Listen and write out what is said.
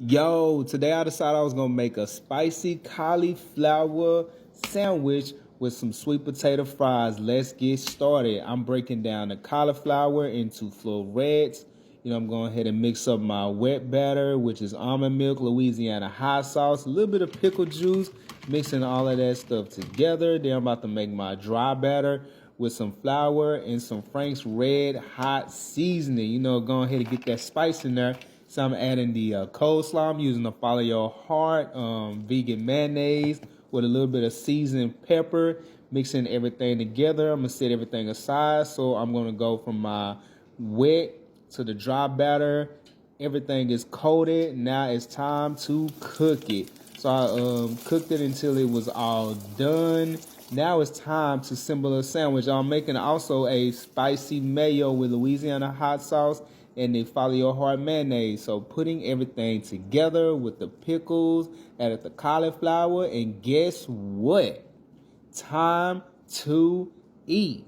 Yo, today I decided I was gonna make a spicy cauliflower sandwich with some sweet potato fries. Let's get started. I'm breaking down the cauliflower into florets. I'm going ahead and mix up my wet batter, which is almond milk, Louisiana hot sauce, a little bit of pickle juice, mixing all of that stuff together. Then I'm about to make my dry batter with some flour and some Frank's Red Hot seasoning. Go ahead and get that spice in there. So I'm adding the coleslaw. I'm using the Follow Your Heart vegan mayonnaise with a little bit of seasoned pepper, mixing everything together. I'm going to set everything aside. So I'm going to go from my wet to the dry batter. Everything is coated. Now it's time to cook it. So I cooked it until it was all done. Now it's time to assemble a sandwich. I'm making also a spicy mayo with Louisiana hot sauce and the Follow Your Heart mayonnaise. So putting everything together with the pickles, added the cauliflower, and guess what? Time to eat.